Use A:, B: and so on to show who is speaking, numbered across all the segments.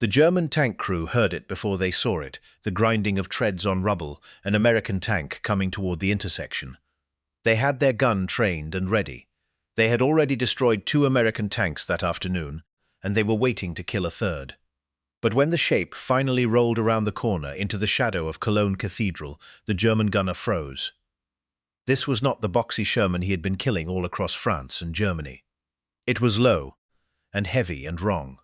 A: The German tank crew heard it before they saw it, the grinding of treads on rubble, an American tank coming toward the intersection. They had their gun trained and ready. They had already destroyed 2 American tanks that afternoon, and they were waiting to kill a third. But when the shape finally rolled around the corner into the shadow of Cologne Cathedral, the German gunner froze. This was not the boxy Sherman he had been killing all across France and Germany. It was low, and heavy and wrong.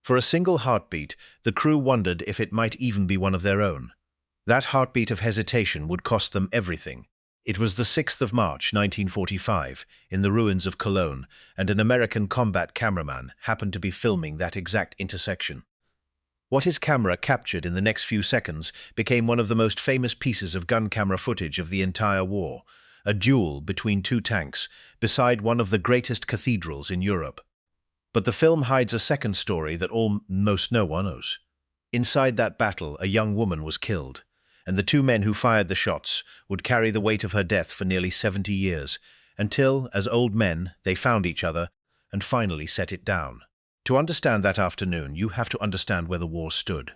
A: For a single heartbeat, the crew wondered if it might even be one of their own. That heartbeat of hesitation would cost them everything. It was the 6th of March, 1945, in the ruins of Cologne, and an American combat cameraman happened to be filming that exact intersection. What his camera captured in the next few seconds became one of the most famous pieces of gun camera footage of the entire war, a duel between 2 tanks beside one of the greatest cathedrals in Europe. But the film hides a second story that almost no one knows. Inside that battle, a young woman was killed, and the 2 men who fired the shots would carry the weight of her death for nearly 70 years, until, as old men, they found each other and finally set it down. To understand that afternoon, you have to understand where the war stood.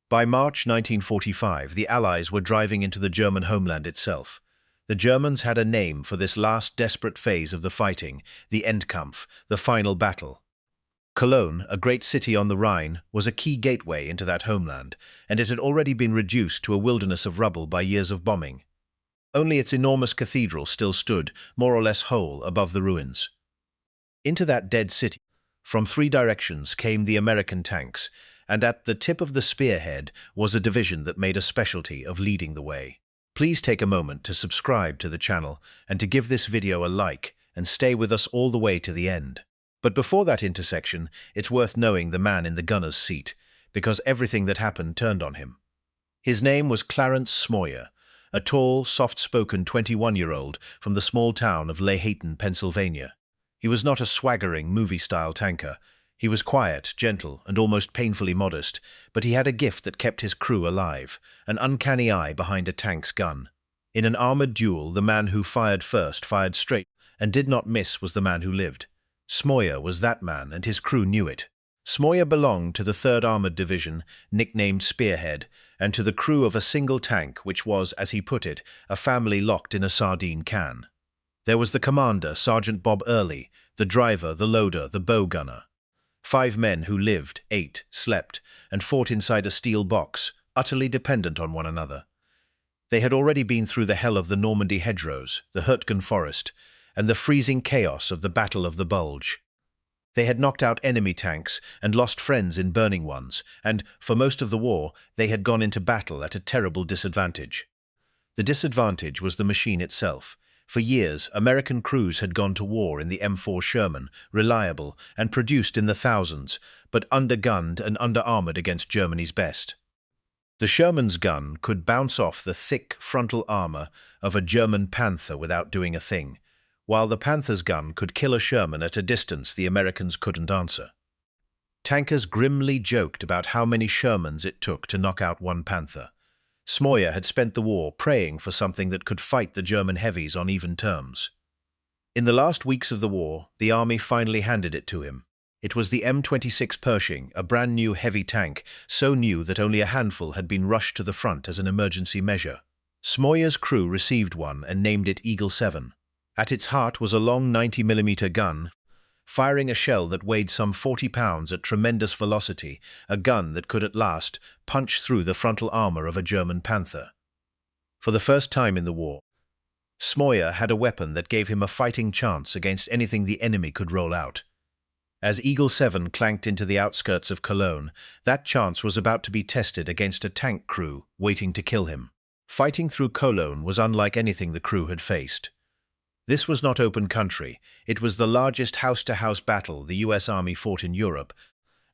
A: By March 1945, the Allies were driving into the German homeland itself. The Germans had a name for this last desperate phase of the fighting, the Endkampf, the final battle. Cologne, a great city on the Rhine, was a key gateway into that homeland, and it had already been reduced to a wilderness of rubble by years of bombing. Only its enormous cathedral still stood, more or less whole, above the ruins. Into that dead city, from 3 directions, came the American tanks, and at the tip of the spearhead was a division that made a specialty of leading the way. Please take a moment to subscribe to the channel and to give this video a like and stay with us all the way to the end. But before that intersection, it's worth knowing the man in the gunner's seat, because everything that happened turned on him. His name was Clarence Smoyer, a tall, soft-spoken 21-year-old from the small town of Lehighton, Pennsylvania. He was not a swaggering, movie-style tanker. He was quiet, gentle, and almost painfully modest, but he had a gift that kept his crew alive, an uncanny eye behind a tank's gun. In an armored duel, the man who fired first fired straight, and did not miss was the man who lived. Smoyer was that man, and his crew knew it. Smoyer belonged to the 3rd Armored Division, nicknamed Spearhead, and to the crew of a single tank which was, as he put it, a family locked in a sardine can. There was the commander, Sergeant Bob Early, the driver, the loader, the bow gunner. 5 men who lived, ate, slept, and fought inside a steel box, utterly dependent on one another. They had already been through the hell of the Normandy hedgerows, the Hurtgen forest, and the freezing chaos of the Battle of the Bulge. They had knocked out enemy tanks and lost friends in burning ones, and, for most of the war, they had gone into battle at a terrible disadvantage. The disadvantage was the machine itself. For years, American crews had gone to war in the M4 Sherman, reliable and produced in the thousands, but undergunned and under-armored against Germany's best. The Sherman's gun could bounce off the thick frontal armor of a German Panther without doing a thing, while the Panther's gun could kill a Sherman at a distance the Americans couldn't answer. Tankers grimly joked about how many Shermans it took to knock out one Panther. Smoyer had spent the war praying for something that could fight the German heavies on even terms. In the last weeks of the war, the army finally handed it to him. It was the M26 Pershing, a brand new heavy tank, so new that only a handful had been rushed to the front as an emergency measure. Smoyer's crew received one and named it Eagle 7. At its heart was a long 90mm gun, firing a shell that weighed some 40 pounds at tremendous velocity, a gun that could at last punch through the frontal armor of a German Panther. For the first time in the war, Smoyer had a weapon that gave him a fighting chance against anything the enemy could roll out. As Eagle 7 clanked into the outskirts of Cologne, that chance was about to be tested against a tank crew waiting to kill him. Fighting through Cologne was unlike anything the crew had faced. This was not open country. It was the largest house-to-house battle the US Army fought in Europe,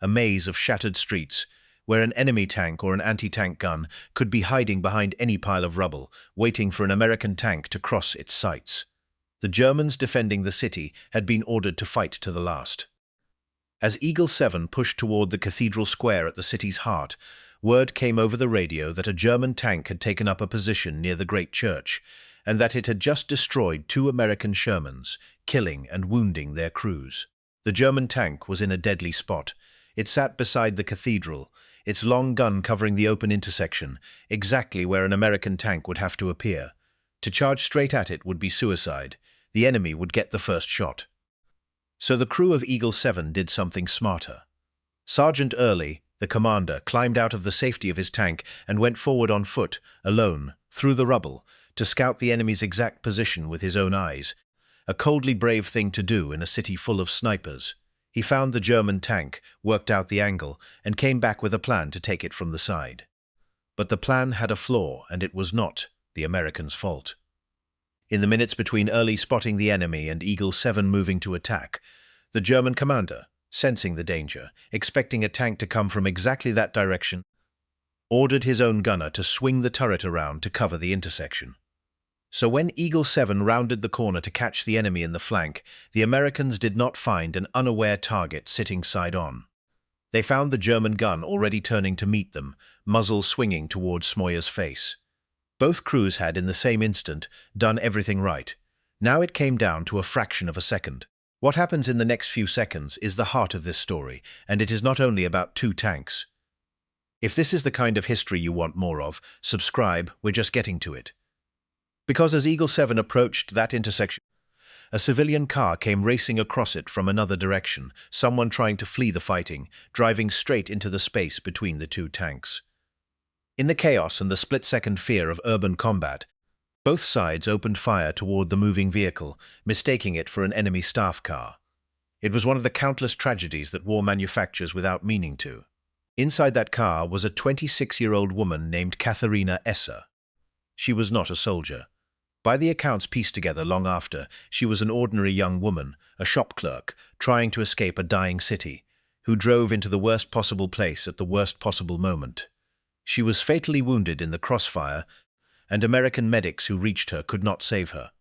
A: a maze of shattered streets, where an enemy tank or an anti-tank gun could be hiding behind any pile of rubble, waiting for an American tank to cross its sights. The Germans defending the city had been ordered to fight to the last. As Eagle 7 pushed toward the cathedral square at the city's heart, word came over the radio that a German tank had taken up a position near the great church, and that it had just destroyed 2 American Shermans, killing and wounding their crews. The German tank was in a deadly spot. It sat beside the cathedral, its long gun covering the open intersection, exactly where an American tank would have to appear. To charge straight at it would be suicide. The enemy would get the first shot. So the crew of Eagle 7 did something smarter. Sergeant Early, the commander, climbed out of the safety of his tank and went forward on foot, alone, through the rubble, to scout the enemy's exact position with his own eyes. A coldly brave thing to do in a city full of snipers. He found the German tank, worked out the angle, and came back with a plan to take it from the side. But the plan had a flaw, and it was not the Americans' fault. In the minutes between Early spotting the enemy and Eagle 7 moving to attack, the German commander, sensing the danger, expecting a tank to come from exactly that direction, ordered his own gunner to swing the turret around to cover the intersection. So when Eagle 7 rounded the corner to catch the enemy in the flank, the Americans did not find an unaware target sitting side-on. They found the German gun already turning to meet them, muzzle swinging towards Smoyer's face. Both crews had, in the same instant, done everything right. Now it came down to a fraction of a second. What happens in the next few seconds is the heart of this story, and it is not only about two tanks. If this is the kind of history you want more of, subscribe, we're just getting to it. Because as Eagle 7 approached that intersection, a civilian car came racing across it from another direction, someone trying to flee the fighting, driving straight into the space between the two tanks. In the chaos and the split-second fear of urban combat, both sides opened fire toward the moving vehicle, mistaking it for an enemy staff car. It was one of the countless tragedies that war manufactures without meaning to. Inside that car was a 26-year-old woman named Katharina Esser. She was not a soldier. By the accounts pieced together long after, she was an ordinary young woman, a shop clerk, trying to escape a dying city, who drove into the worst possible place at the worst possible moment. She was fatally wounded in the crossfire, and American medics who reached her could not save her.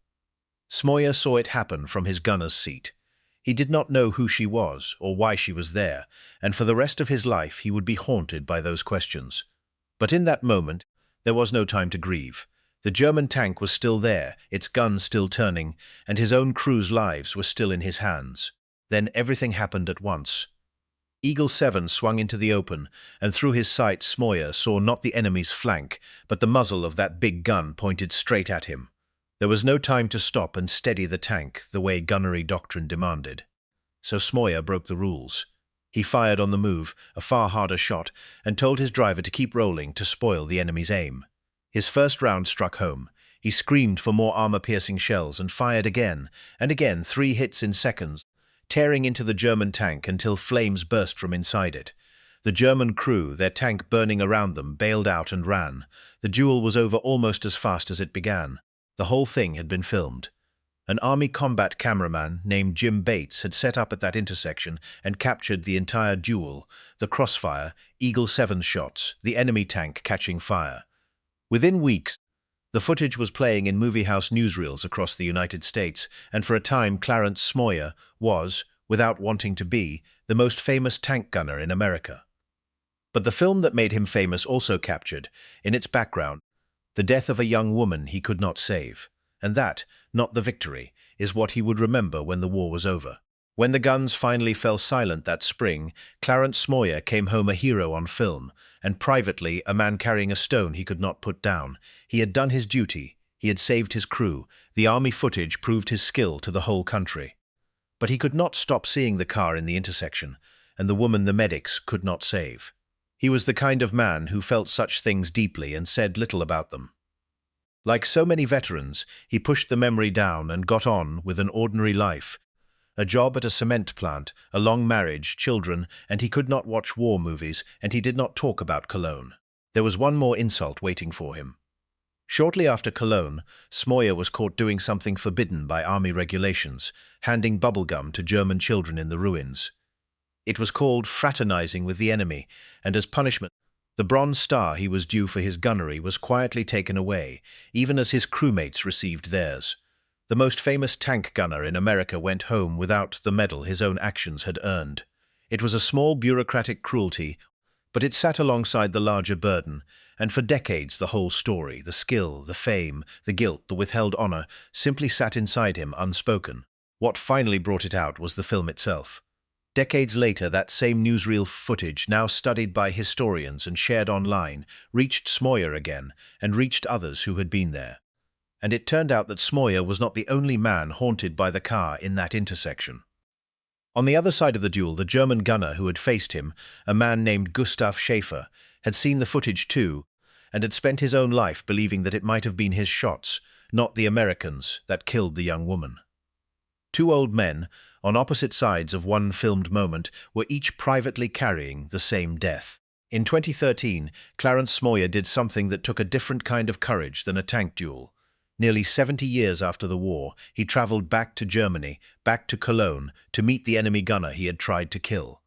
A: Smoyer saw it happen from his gunner's seat. He did not know who she was or why she was there, and for the rest of his life he would be haunted by those questions. But in that moment, there was no time to grieve. The German tank was still there, its guns still turning, and his own crew's lives were still in his hands. Then everything happened at once. Eagle 7 swung into the open, and through his sight Smoyer saw not the enemy's flank, but the muzzle of that big gun pointed straight at him. There was no time to stop and steady the tank the way gunnery doctrine demanded. So Smoyer broke the rules. He fired on the move, a far harder shot, and told his driver to keep rolling to spoil the enemy's aim. His first round struck home. He screamed for more armor-piercing shells and fired again, and again, 3 hits in seconds, tearing into the German tank until flames burst from inside it. The German crew, their tank burning around them, bailed out and ran. The duel was over almost as fast as it began. The whole thing had been filmed. An Army combat cameraman named Jim Bates had set up at that intersection and captured the entire duel, the crossfire, Eagle 7 shots, the enemy tank catching fire. Within weeks, the footage was playing in movie house newsreels across the United States, and for a time Clarence Smoyer was, without wanting to be, the most famous tank gunner in America. But the film that made him famous also captured, in its background, the death of a young woman he could not save. And that, not the victory, is what he would remember when the war was over. When the guns finally fell silent that spring, Clarence Smoyer came home a hero on film, and privately a man carrying a stone he could not put down. He had done his duty. He had saved his crew. The army footage proved his skill to the whole country. But he could not stop seeing the car in the intersection, and the woman the medics could not save. He was the kind of man who felt such things deeply and said little about them. Like so many veterans, he pushed the memory down and got on with an ordinary life. A job at a cement plant, a long marriage, children, and he could not watch war movies, and he did not talk about Cologne. There was one more insult waiting for him. Shortly after Cologne, Smoyer was caught doing something forbidden by army regulations, handing bubblegum to German children in the ruins. It was called fraternizing with the enemy, and as punishment, the Bronze Star he was due for his gunnery was quietly taken away, even as his crewmates received theirs. The most famous tank gunner in America went home without the medal his own actions had earned. It was a small bureaucratic cruelty, but it sat alongside the larger burden, and for decades the whole story, the skill, the fame, the guilt, the withheld honor, simply sat inside him unspoken. What finally brought it out was the film itself. Decades later, that same newsreel footage, now studied by historians and shared online, reached Smoyer again and reached others who had been there. And it turned out that Smoyer was not the only man haunted by the car in that intersection. On the other side of the duel, the German gunner who had faced him, a man named Gustav Schaefer, had seen the footage too, and had spent his own life believing that it might have been his shots, not the Americans, that killed the young woman. Two old men, on opposite sides of one filmed moment, were each privately carrying the same death. In 2013, Clarence Smoyer did something that took a different kind of courage than a tank duel. Nearly 70 years after the war, he travelled back to Germany, back to Cologne, to meet the enemy gunner he had tried to kill.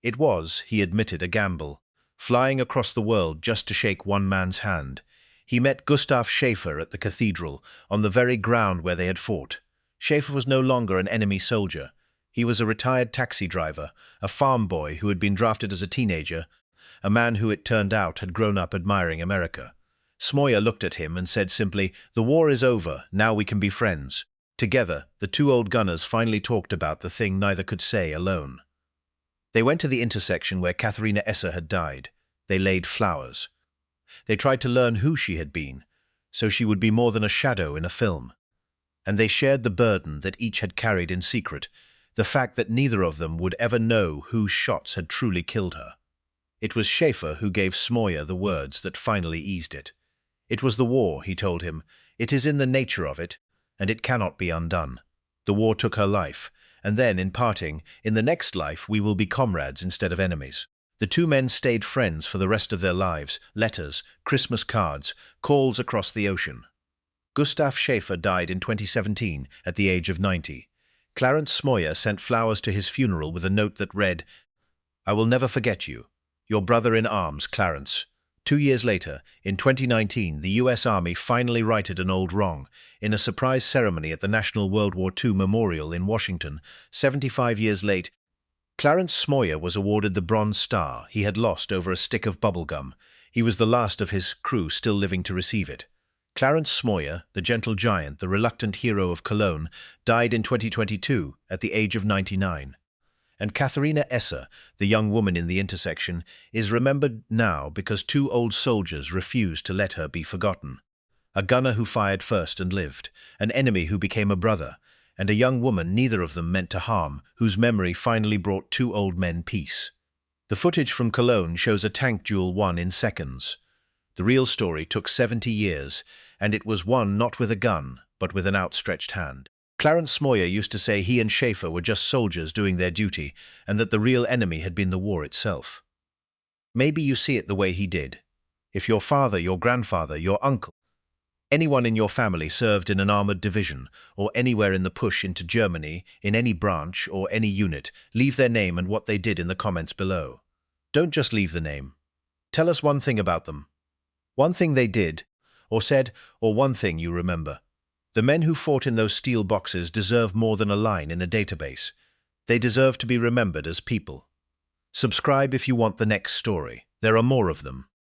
A: It was, he admitted, a gamble, flying across the world just to shake one man's hand. He met Gustav Schaefer at the cathedral, on the very ground where they had fought. Schaefer was no longer an enemy soldier. He was a retired taxi driver, a farm boy who had been drafted as a teenager, a man who, it turned out, had grown up admiring America. Smoyer looked at him and said simply, "The war is over, now we can be friends." Together, the two old gunners finally talked about the thing neither could say alone. They went to the intersection where Katharina Esser had died. They laid flowers. They tried to learn who she had been, so she would be more than a shadow in a film. And they shared the burden that each had carried in secret, the fact that neither of them would ever know whose shots had truly killed her. It was Schaefer who gave Smoyer the words that finally eased it. It was the war, he told him. It is in the nature of it, and it cannot be undone. The war took her life, and then, in parting, in the next life we will be comrades instead of enemies. The two men stayed friends for the rest of their lives, letters, Christmas cards, calls across the ocean. Gustav Schaefer died in 2017 at the age of 90. Clarence Smoyer sent flowers to his funeral with a note that read, "I will never forget you. Your brother in arms, Clarence." 2 years later, in 2019, the US Army finally righted an old wrong. In a surprise ceremony at the National World War II Memorial in Washington, 75 years late, Clarence Smoyer was awarded the Bronze Star he had lost over a stick of bubblegum. He was the last of his crew still living to receive it. Clarence Smoyer, the gentle giant, the reluctant hero of Cologne, died in 2022 at the age of 99. And Katharina Esser, the young woman in the intersection, is remembered now because two old soldiers refused to let her be forgotten. A gunner who fired first and lived, an enemy who became a brother, and a young woman neither of them meant to harm, whose memory finally brought two old men peace. The footage from Cologne shows a tank duel won in seconds. The real story took 70 years, and it was won not with a gun, but with an outstretched hand. Clarence Smoyer used to say he and Schaefer were just soldiers doing their duty, and that the real enemy had been the war itself. Maybe you see it the way he did. If your father, your grandfather, your uncle, anyone in your family served in an armored division, or anywhere in the push into Germany, in any branch or any unit, leave their name and what they did in the comments below. Don't just leave the name. Tell us one thing about them. One thing they did, or said, or one thing you remember. The men who fought in those steel boxes deserve more than a line in a database. They deserve to be remembered as people. Subscribe if you want the next story. There are more of them.